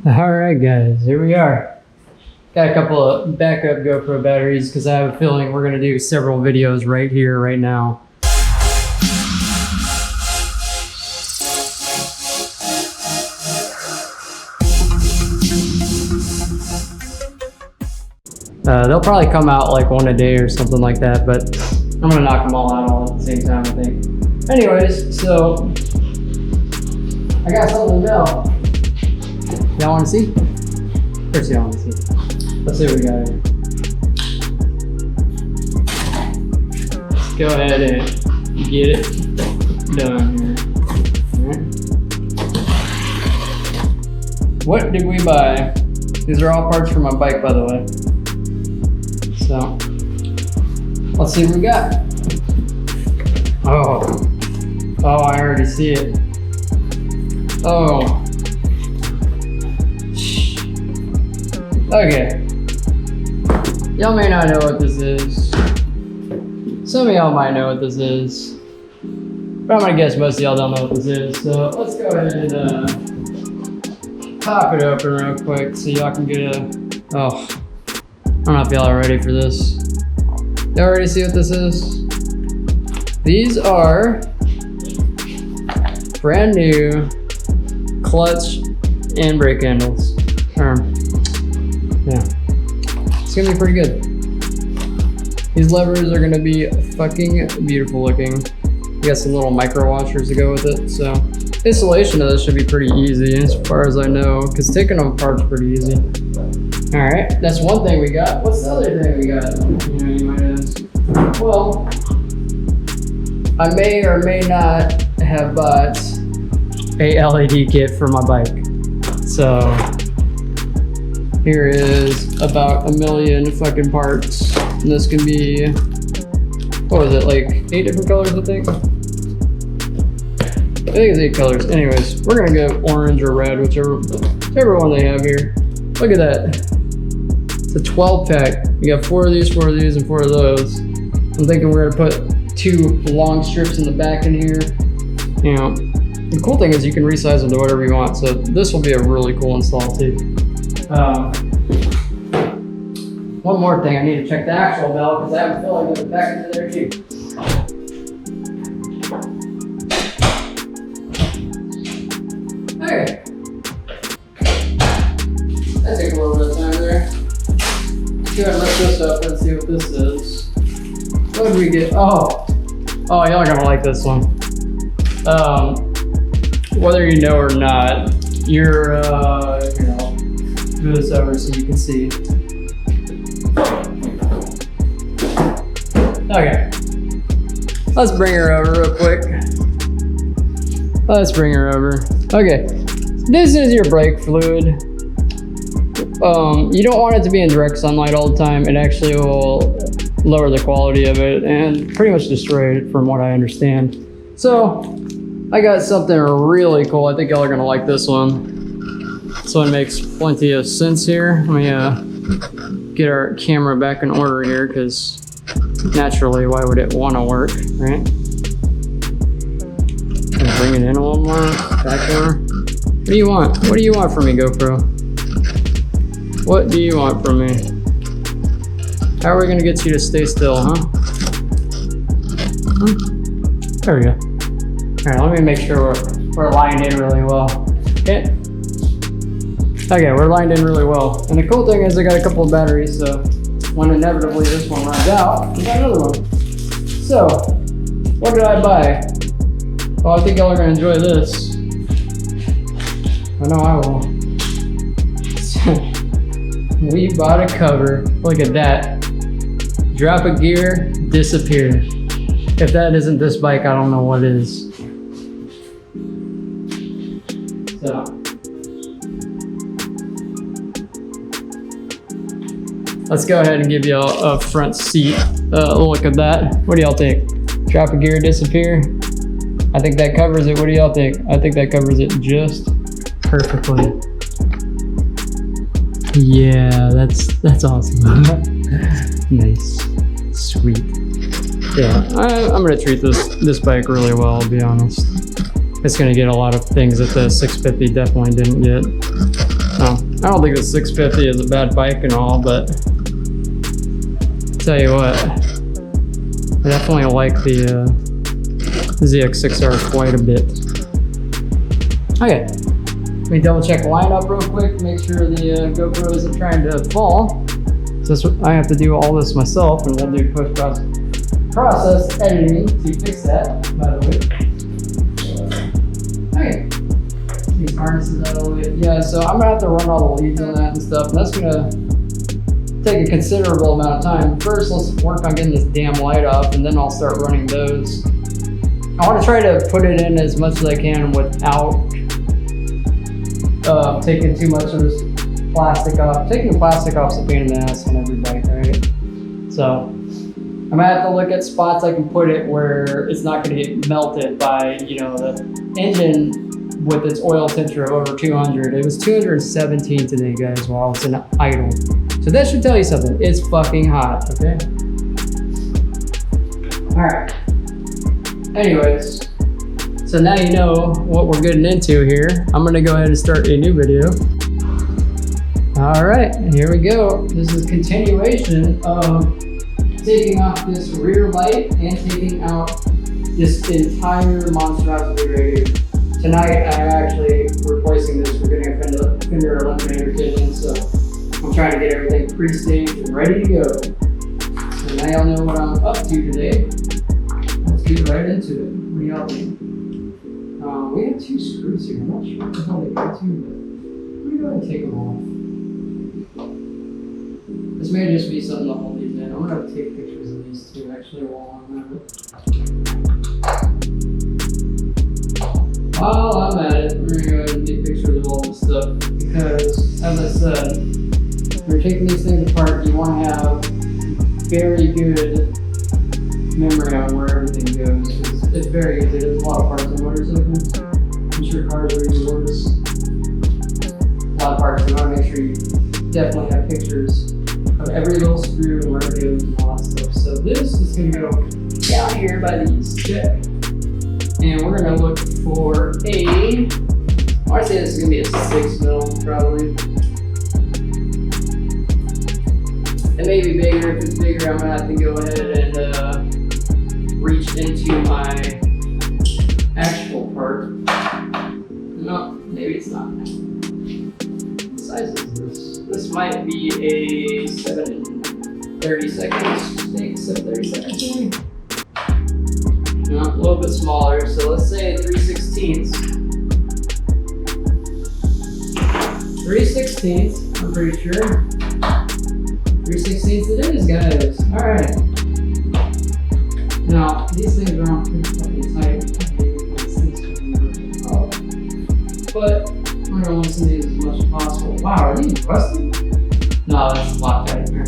Alright guys, here we are. Got a couple of backup GoPro batteries because I have a feeling we're going to do several videos right here, right now. They'll probably come out like one a day or something like that, but I'm going to knock them all out all at the same time, I think. Anyways, so I got something to tell. Y'all want to see? Of course y'all want to see. Let's see what we got here. Let's go ahead and get it done here. Alright. What did we buy? These are all parts for my bike, by the way. So, let's see what we got. Oh, I already see it. Oh. Okay. Y'all may not know what this is. Some of y'all might know what this is. But I'm gonna guess most of y'all don't know what this is. So let's go ahead and pop it open real quick so y'all can get a... Oh. I don't know if y'all are ready for this. Y'all already see what this is? These are brand new clutch and brake handles. Yeah, it's gonna be pretty good. These levers are gonna be fucking beautiful looking. You got some little micro washers to go with it, so installation of this should be pretty easy as far as I know, because taking them apart is pretty easy. All right, that's one thing we got. What's the other thing we got? You might ask. Well, I may or may not have bought a LED kit for my bike. So here is about 1 million fucking parts. And this can be, what was it, like 8 different colors, I think? I think it's 8 colors. Anyways, we're gonna go orange or red, whichever one they have here. Look at that. It's a 12 pack. You got 4 of these, 4 of these, and 4 of those. I'm thinking we're gonna put 2 long strips in the back in here. You know, the cool thing is you can resize them to whatever you want. So this will be a really cool install too. One more thing, I need to check the axle bell because I have a feeling there's a back into there too. Okay. That took a little bit of time there. Let's go ahead and lift this up and see what this is. What did we get? Oh, y'all are gonna like this one. Whether you know or not, you're, here, I'll do this over so you can see. Okay, let's bring her over real quick. Let's bring her over. Okay, this is your brake fluid. You don't want it to be in direct sunlight all the time. It actually will lower the quality of it and pretty much destroy it from what I understand. So I got something really cool. I think y'all are gonna like this one. This one makes plenty of sense here. Let me get our camera back in order here, because naturally, why would it want to work, right? Bring it in a little more, back more. What do you want? What do you want from me, GoPro? What do you want from me? How are we gonna get you to stay still, huh? There we go. All right, let me make sure we're lined in really well. Okay. Okay, we're lined in really well. And the cool thing is I got a couple of batteries, so when inevitably this one runs out, we got another one. So, what did I buy? Oh, I think y'all are gonna enjoy this. I know I will. We bought a cover. Look at that. Drop a gear, disappear. If that isn't this bike, I don't know what is. So. Let's go ahead and give you a front seat look at that. What do y'all think? Drop a gear, disappear. I think that covers it. What do y'all think? I think that covers it just perfectly. Yeah, that's awesome. Nice, sweet. Yeah, I'm gonna treat this bike really well. I'll be honest. It's gonna get a lot of things that the 650 definitely didn't get. I don't think the 650 is a bad bike and all, but tell you what, I definitely like the ZX6R quite a bit. Okay, let me double check lineup real quick, make sure the GoPro isn't trying to fall. So I have to do all this myself, and we'll do post-process editing to fix that, by the way. Okay, these harnesses out of the way. Yeah, so I'm gonna have to run all the leads on that and stuff, and that's gonna take a considerable amount of time. First, let's work on getting this damn light off, and then I'll start running those. I want to try to put it in as much as I can without taking too much of this plastic off. Taking the plastic off is a pain in the ass on every bike, right? So I'm gonna have to look at spots I can put it where it's not gonna get melted by, you know, the engine with its oil temperature of over 200. It was 217 today, guys, while it's in idle. So that should tell you something. It's fucking hot, okay? All right. Anyways, so now you know what we're getting into here. I'm gonna go ahead and start a new video. All right, here we go. This is a continuation of taking off this rear light and taking out this entire monstrosity right here. Tonight, I'm actually replacing this. We're getting a Fender Eliminator kit in, so I'm trying to get everything pre-staged and ready to go. So now y'all know what I'm up to today. Let's get right into it. What do y'all think? We have 2 screws here. I'm not sure what the hell they go to, but let me go ahead and take them off. This may just be something to hold these in. I'm going to take pictures of these too, actually, while I'm at it. While I'm at it, we're going to go ahead and take pictures of all this stuff, because, as I said, when you're taking these things apart, you want to have very good memory on where everything goes. It's very easy. There's a lot of parts on motorcycles. I'm sure cars are even worse. A lot of parts, you want to make sure you definitely have pictures of every little screw and where it goes and all that stuff. So this is going to go down here by these. Check. And we're going to look for a, I want to say this is going to be a 6 mil probably. It may be bigger. If it's bigger, I'm going to have to go ahead and reach into my actual part. No, maybe it's not. What size is this? This might be a 730 seconds. I think 730 seconds maybe. No, a little bit smaller. So let's say 3/16. 3/16. I'm pretty sure. 3/16 it is, guys. All right. Now these things are on pretty fucking tight. But we're gonna loosen these as much as possible. Wow, are these rusty? No, that's Loctite here.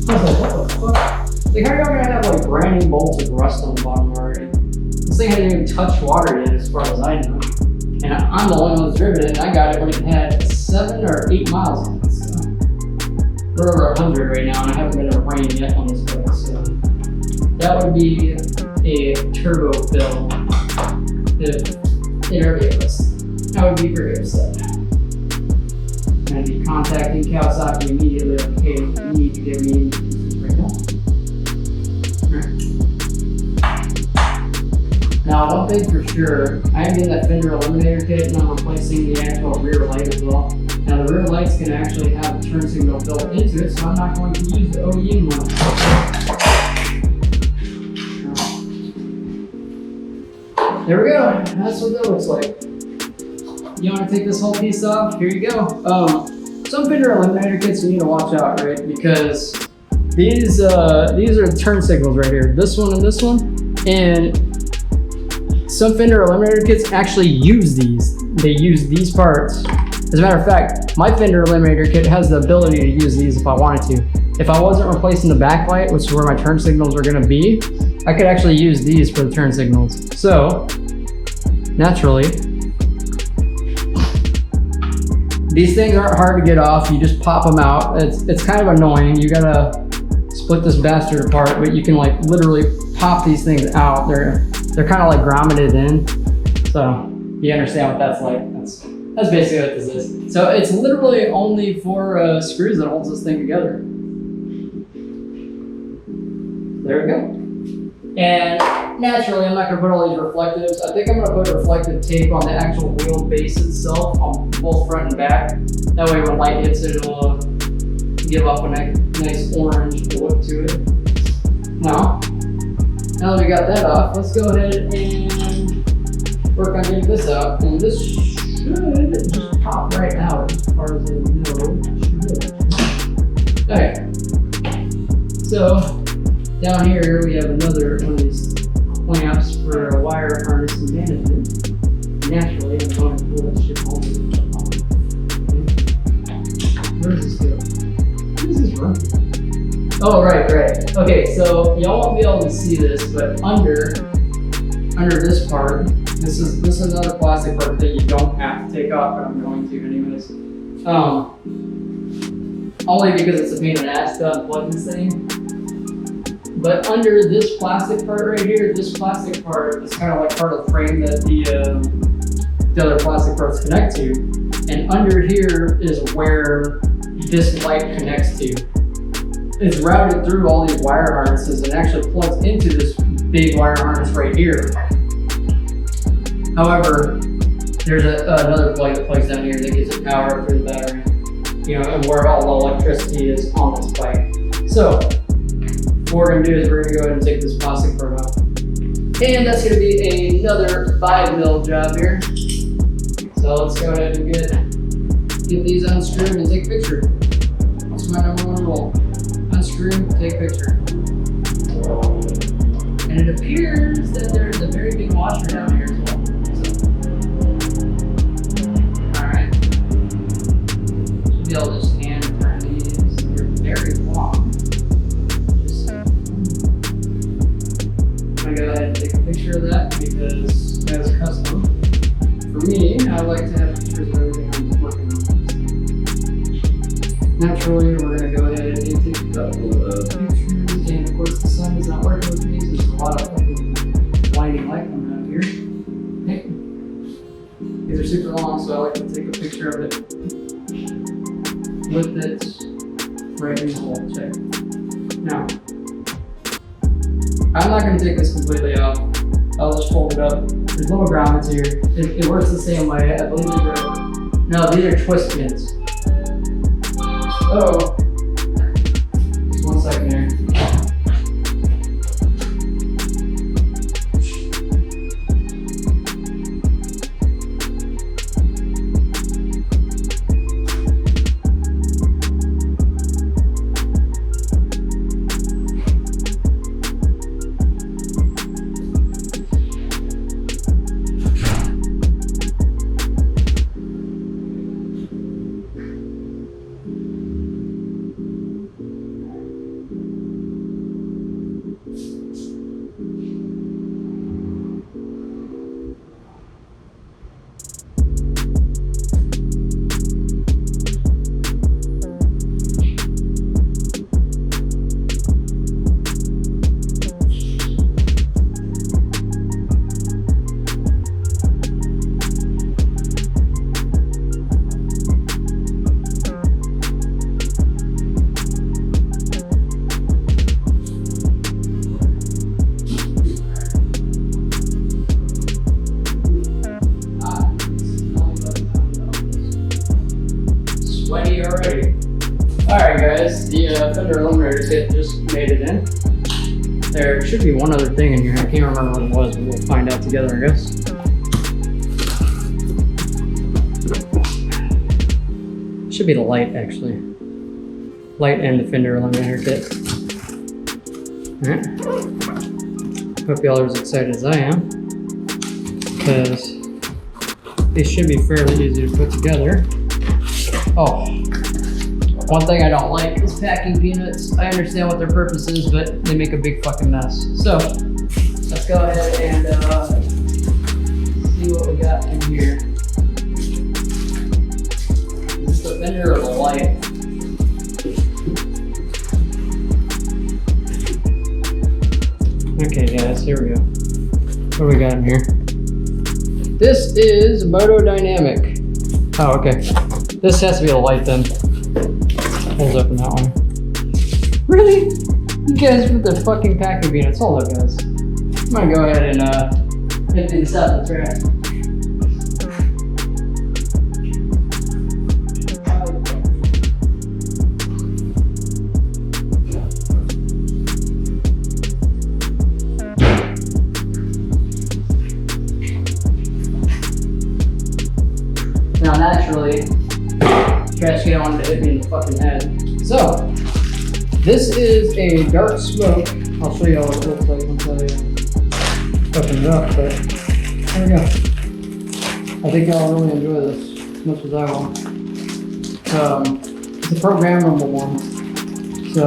I was like, what the fuck? Like, how are y'all gonna have like brand new bolts of rust on the bottom already? This thing hasn't even touched water yet, as far as I know. And I'm the only one that's driven it, and I got it when it had 7 or 8 miles on it. So we're over 100 right now, and I haven't been in a rain yet on this bike. So that would be a turbo fill if it already was. I would be very upset. I'm going to be contacting Kawasaki immediately. Like, hey, you need to give me pieces right now. Alright. Now, one thing for sure, I am getting that Fender Eliminator kit, and I'm replacing the actual rear light as well. Now, the rear light's going to actually have a turn signal built into it, so I'm not going to use the OEM one. There we go. That's what that looks like. You want to take this whole piece off? Here you go. Some Fender Eliminator kits you need to watch out, right? Because these are turn signals right here. This one and this one. And some Fender Eliminator kits actually use these. They use these parts. As a matter of fact, my Fender Eliminator kit has the ability to use these if I wanted to. If I wasn't replacing the backlight, which is where my turn signals are going to be, I could actually use these for the turn signals. So, naturally, these things aren't hard to get off. You just pop them out. It's kind of annoying. You gotta split this bastard apart, but you can like literally pop these things out. They're kind of like grommeted in. So you understand what that's like. That's basically what this is. So it's literally only 4 screws that holds this thing together. There we go. And naturally, I'm not going to put all these reflectives. I think I'm going to put reflective tape on the actual wheel base itself on both front and back. That way when light hits it, it'll give off a nice orange look to it. Now that we got that off, let's go ahead and work on getting this out. And this should just pop right out as far as I know. Okay. So down here we have another one of these clamps for a wire harness management. Naturally, I'm going to pull that shit home. Where does this go? Where does this run? Oh, right. Okay, so y'all won't be able to see this, but under this part, this is another plastic part that you don't have to take off, but I'm going to anyways. Only because it's a pain in the ass to unplug this thing. But under this plastic part right here, this plastic part is kind of like part of the frame that the other plastic parts connect to. And under here is where this light connects to. It's routed through all these wire harnesses and actually plugs into this big wire harness right here. However, there's another plug that plugs down here that gives it power through the battery. You know, and where all the electricity is on this bike. So, what we're going to do is we're going to go ahead and take this plastic part out. And that's going to be another 5mm job here. So let's go ahead and get these unscrewed and take a picture. That's my number 1 rule. Unscrew, take a picture. And it appears that there's a very big washer down here as well. Alright. Should be able to just hand turn these. They're very long. I'm going to go ahead and take a picture of that because that's custom. For me, I like to have pictures of everything I'm working on. Naturally, we're going to go ahead and take a couple of pictures, and of course the sun is not working with me, so there's a lot of blinding light coming out here. Okay. These are super long, so I like to take a picture of it with it right in the hole. Check. Now, I'm not going to take this completely off. I'll just fold it up. There's little grommets here. It works the same way. I believe these are twist pins. Oh, just 1 second here. Sweaty already. Alright guys, the Fender Eliminator kit just made it in. There should be one other thing in here. I can't remember what it was, but we'll find out together, I guess. Should be the light, actually. Light and the Fender Eliminator kit. Alright. Hope y'all are as excited as I am, because they should be fairly easy to put together. Oh, one thing I don't like is packing peanuts. I understand what their purpose is, but they make a big fucking mess. So, let's go ahead and see what we got in here. Is this the Fender or the light? Okay guys, here we go. What do we got in here? This is Motodynamic. Oh, okay. This has to be a light then. Pulls up in that one. Really? You guys with the fucking packing peanuts. Hold up, guys. I'm gonna go ahead and empty this out of the trash. Now, naturally, trash can wanted to hit me in the fucking head. So, this is a dark smoke. I'll show you all what it looks like once I open it up, but there we go. I think y'all really enjoy this as much as I will. It's a programmable one. So,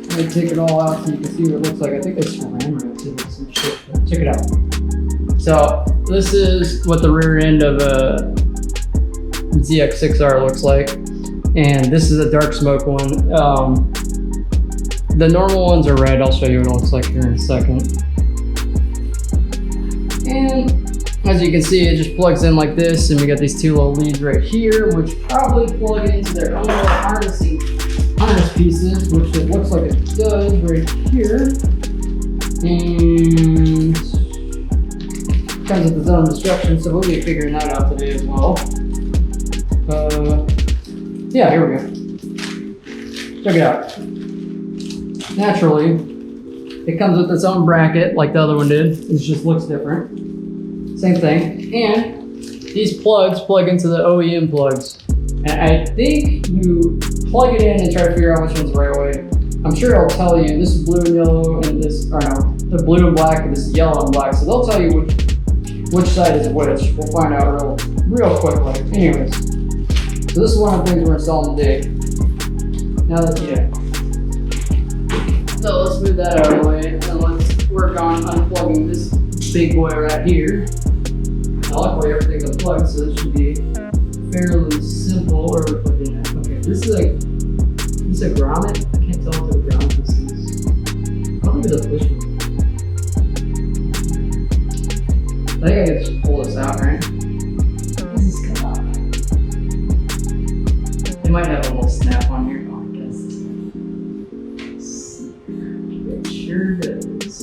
let me take it all out so you can see what it looks like. I think it's saran wrap too, some shit. Check it out. So, this is what the rear end of a ZX6R looks like, and this is a dark smoke one. The normal ones are red. I'll show you what it looks like here in a second. And as you can see, it just plugs in like this, and we got these two little leads right here, which probably plug into their own little harness pieces, which it looks like it does right here. And comes with its own instructions, so we'll be figuring that out today as well. Yeah, here we go. Check it out. Naturally, it comes with its own bracket like the other one did. It just looks different. Same thing. And these plugs plug into the OEM plugs. And I think you plug it in and try to figure out which one's the right way. I'm sure it'll tell you this is blue and yellow and this, or no, the blue and black and this is yellow and black. So they'll tell you which side is which. We'll find out real quickly. Anyways. So this is one of the things we're installing today. Now that so let's move that out of the way and let's work on unplugging this big boy right here. Now luckily everything's unplugged, so this should be fairly simple. Or okay, this is a grommet. I can't tell what the grommet this is. I don't think it's a push one. I think I can just pull this out, right? It might have a little snap on here. Oh, I guess it sure does.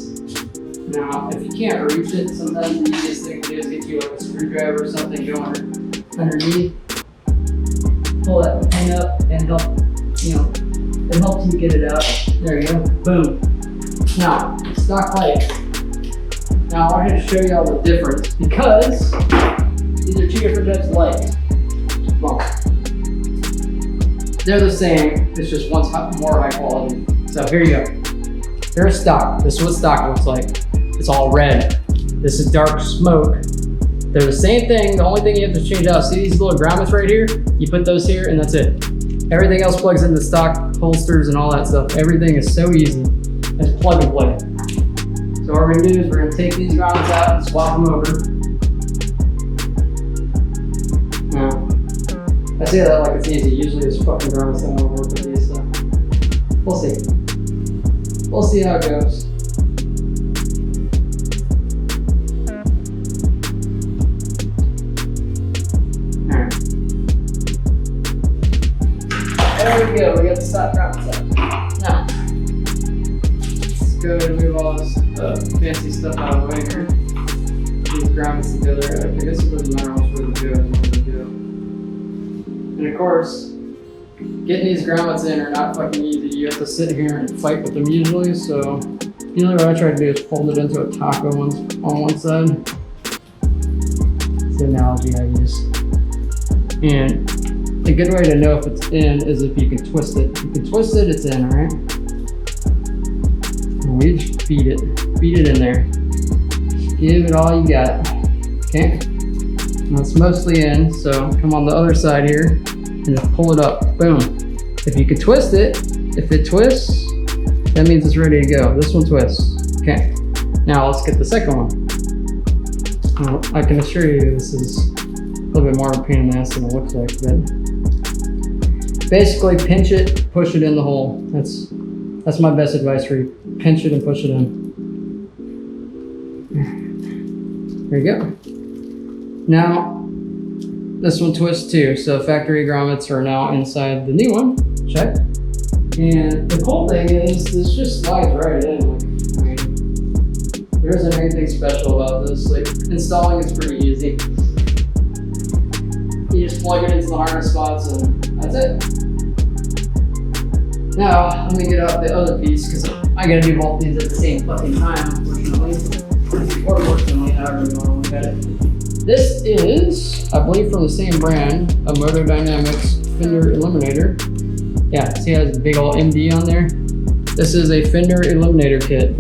Now, if you can't reach it, sometimes the easiest thing to do is get you like a screwdriver or something, go underneath, pull that pin up, and help, it helps you get it out. There you go. Boom. Now, stock light. Now, I wanted to show you all the difference because these are two different types of lights. Well, they're the same, it's just one's more high quality. So here you go. Here's stock. This is what stock looks like. It's all red. This is dark smoke. They're the same thing. The only thing you have to change out, see these little grommets right here? You put those here and that's it. Everything else plugs into stock holsters and all that stuff. Everything is so easy. It's plug and play. So what we're gonna do is we're gonna take these grommets out and swap them over. Now, I say that like it's easy. Usually it's fucking grommets that don't work with these, so we'll see. We'll see how it goes. Alright. There we go, we got the stock grommets out. Now, let's go ahead and move all this fancy stuff out of the way here. These grommets together. I guess it doesn't matter which way we do it. And of course, getting these grommets in are not fucking easy. You have to sit here and fight with them usually. So usually what I try to do is fold it into a taco on one side. It's the analogy I use. And a good way to know if it's in is if you can twist it. If you can twist it, it's in, alright? And we just feed it in there. Give it all you got. Okay? Now it's mostly in, so come on the other side here and just pull it up. Boom. If you can twist it, if it twists, that means it's ready to go. This one twists. Okay. Now let's get the second one. Well, I can assure you this is a little bit more of a pain in the ass than it looks like, but basically pinch it, push it in the hole. That's my best advice for you. Pinch it and push it in. There you go. Now, this one twists too. So factory grommets are now inside the new one. Check. And the cool thing is this just slides right in. Like, I mean, there isn't anything special about this. Like, installing is pretty easy. You just plug it into the harness spots and that's it. Now, let me get out the other piece because I gotta do both these at the same fucking time, unfortunately. Or fortunately, however you wanna look at it. This is, I believe, from the same brand, a Motodynamic Fender Eliminator. Yeah, see it has a big old MD on there? This is a Fender Eliminator kit.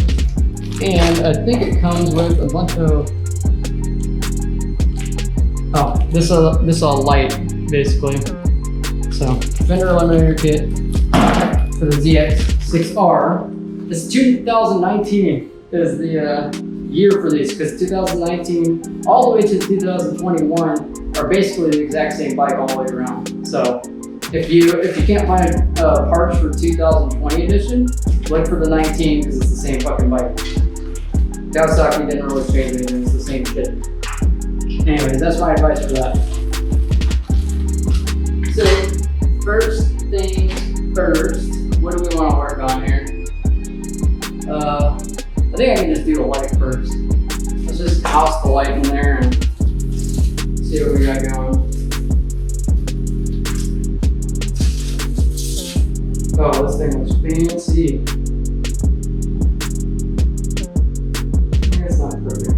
And I think it comes with a bunch of, this is a light, basically. So, Fender Eliminator kit for the ZX6R. This 2019 is the year for these, because 2019 all the way to 2021 are basically the exact same bike all the way around. So if you can't find parts for 2020 edition, look for the 19 because it's the same fucking bike. Kawasaki didn't really change anything, it's the same shit. Anyways, that's my advice for that. So first things first, what do we want to work on here? I think I can just do the light first. Let's just house the light in there and see what we got going. Oh, this thing looks fancy. It's not perfect.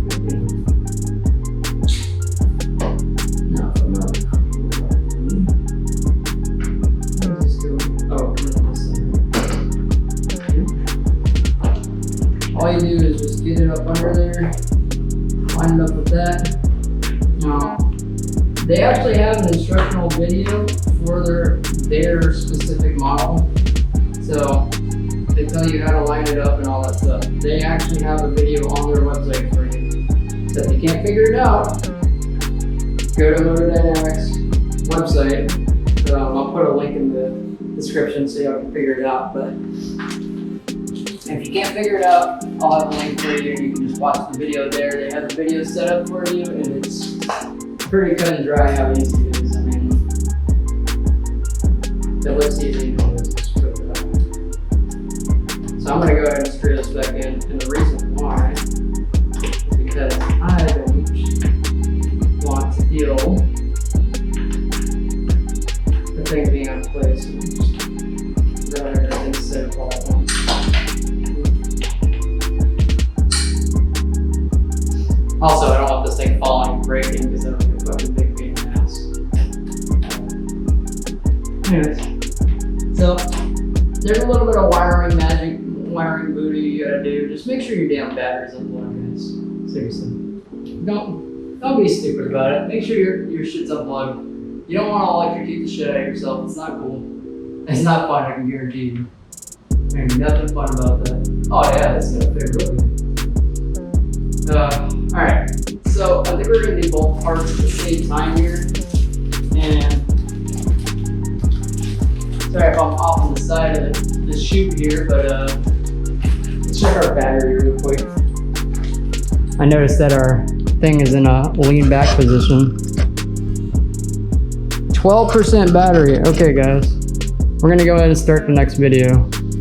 No, no. Let's just go. Oh, all you do is just get it up under there, line it up with that. Now, they actually have an instructional video for their specific model. So they tell you how to line it up and all that stuff. They actually have a video on their website for you. So if you can't figure it out, go to Motodynamic's website. I'll put a link in the description so y'all can figure it out. But if you can't figure it out, I'll have a link for you and you can just watch the video there. They have the video set up for you and it's pretty cut and dry how easy it is. I mean, it looks easy, but it's just quick it up. So I'm gonna go ahead and screw this back in, and the reason why is because I don't want to feel the thing being out of place. Just rather everything set up all at once. Also, I don't want this thing falling and breaking because that'll be a fucking big pain in the ass. Anyways, so there's a little bit of wiring booty you gotta do. Just make sure your damn battery's unplugged, guys. Seriously. Don't be stupid about it. Make sure your shit's unplugged. You don't want to electrocute the shit out of yourself. It's not cool. It's not fun, I can guarantee you. There's nothing fun about that. Oh yeah, that's gonna fit really good. Alright, so I think we're going to do both parts at the same time here. And sorry if I'm off on the side of the chute here, but let's check our battery real quick. I noticed that our thing is in a lean back position. 12% battery. Okay guys, we're going to go ahead and start the next video.